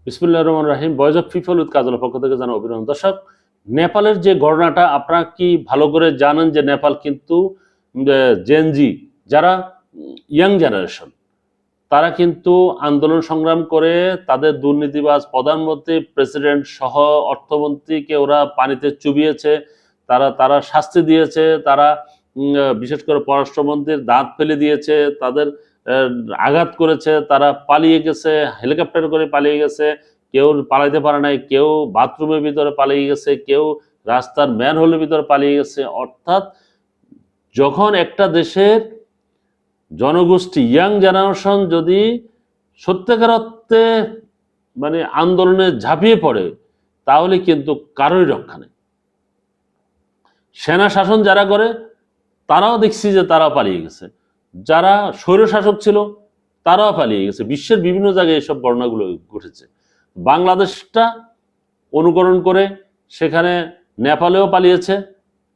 বিসমিল্লাহির রহমানির রহিম। Voice of people with কাজলের পক্ষ থেকে জানাই অভিনন্দন। দর্শক, নেপালের যে ঘটনাটা আপনারা কি ভালো করে জানেন যে নেপাল কিন্তু জেনজি যারা ইয়াং জেনারেশন, তারা কিন্তু আন্দোলন সংগ্রাম করে তাদের দুর্নীতিবাজ প্রধানমন্ত্রী, প্রেসিডেন্ট সহ অর্থমন্ত্রীকে ওরা পানিতে চুবিয়েছে, তারা শাস্তি দিয়েছে, তারা বিশেষ করে পররাষ্ট্রমন্ত্রীর দাঁত ফেলে দিয়েছে, তাদের আঘাত করেছে, তারা পালিয়ে গেছে, হেলিকপ্টার করে পালিয়ে গেছে, কেউ পালাইতে পারে নাই, কেউ বাথরুমের ভিতরে পালিয়ে গেছে, কেউ রাস্তার ম্যানহোলের ভিতরে পালিয়ে গেছে। অর্থাৎ যখন একটা দেশের জনগোষ্ঠী ইয়াং জেনারেশন যদি সত্যিকার অর্থে মানে আন্দোলনে ঝাঁপিয়ে পড়ে, তাহলে কিন্তু কারোরই রক্ষা নেই। সেনা শাসন যারা করে তারাও দেখছি যে তারাও পালিয়ে গেছে, যারা স্বৈরশাসক ছিল তারাও পালিয়ে গেছে। বিশ্বের বিভিন্ন জায়গায় এসব ঘটনাগুলো ঘটেছে। বাংলাদেশটা অনুকরণ করে সেখানে নেপালেও পালিয়েছে,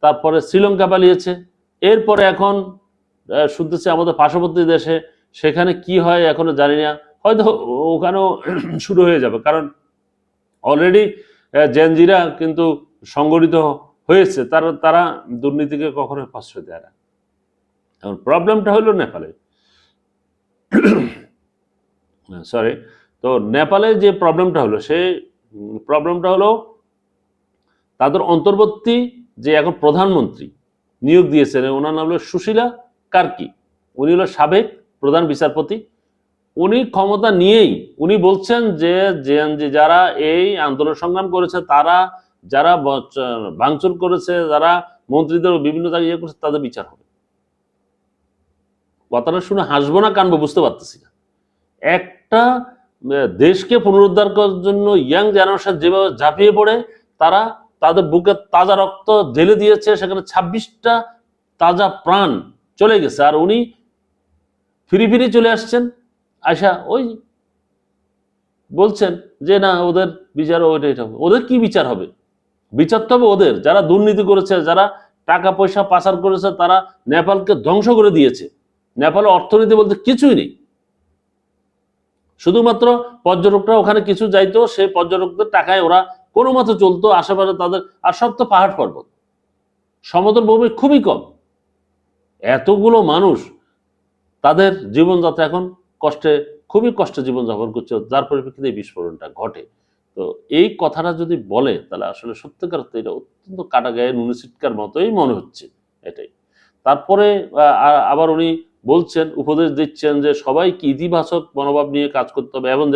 তারপরে শ্রীলঙ্কা পালিয়েছে, এরপরে এখন শুনতেছি আমাদের পার্শ্ববর্তী দেশে, সেখানে কি হয় এখনো জানি না, হয়তো ওখানেও শুরু হয়ে যাবে, কারণ অলরেডি জেনজিরা কিন্তু সংগঠিত হয়েছে, তারা দুর্নীতিকে কখনোই প্রশ্রয় দেয় না। এখন প্রবলেমটা হলো নেপালে, সরি, তো নেপালে যে প্রবলেমটা হলো, সেই প্রবলেমটা হলো তাদের অন্তর্বর্তী যে এখন প্রধানমন্ত্রী নিয়োগ দিয়েছেন, ওনার নাম হলো সুশীলা কার্কি। উনি হলো সাবেক প্রধান বিচারপতি। উনি ক্ষমতা নিয়েই উনি বলছেন যে যারা এই আন্দোলন সংগ্রাম করেছে, তারা যারা ভাঙচুর করেছে, যারা মন্ত্রীদের বিভিন্ন জায়গায় ইয়ে করছে, তাদের বিচার হবে। কথাটা শুনে হাসবো না কানবো বুঝতে পারতেছি না। একটা দেশকে পুনরুদ্ধার করার জন্য ইয়াং জেনারেশন যেভাবে ঝাঁপিয়ে পড়ে, তারা তাদের বুকে তাজা রক্ত ঢেলে দিয়েছে, সেখানে 26টা তাজা প্রাণ চলে গেছে, আর উনি ফিরি ফিরি চলে আসছেন, আশা ওই বলছেন যে না ওদের বিচার ওইটাই হবে। ওদের কি বিচার হবে? বিচার তো হবে ওদের যারা দুর্নীতি করেছে, যারা টাকা পয়সা পাচার করেছে, তারা নেপালকে ধ্বংস করে দিয়েছে। নেপালের অর্থনীতি বলতে কিছুই নেই, শুধুমাত্র পর্যটকরা ওখানে কিছু যাইতো, সেই পর্যটকদের টাকায় ওরা কোনো মতো চলতো, আশেপাশে তাদের, আর সব তো পাহাড় পর্বত, সমতল ভূমি খুবই কম। এতগুলো মানুষ তাদের জীবনযাত্রা এখন খুবই কষ্টে জীবনযাপন করছে, যার পরিপ্রেক্ষিতে এই বিস্ফোরণটা ঘটে। তো এই কথাটা যদি বলে, তাহলে আসলে সত্যিকার অর্থে এটা অত্যন্ত কাটা গায়ে নুনে ছিটকার মতোই মনে হচ্ছে। এটাই। তারপরে আবার উনি বলছেন, উপদেশ দিচ্ছেন যে সবাইকে ইতিবাচক মনোভাব নিয়ে কাজ করতে হবে, এবং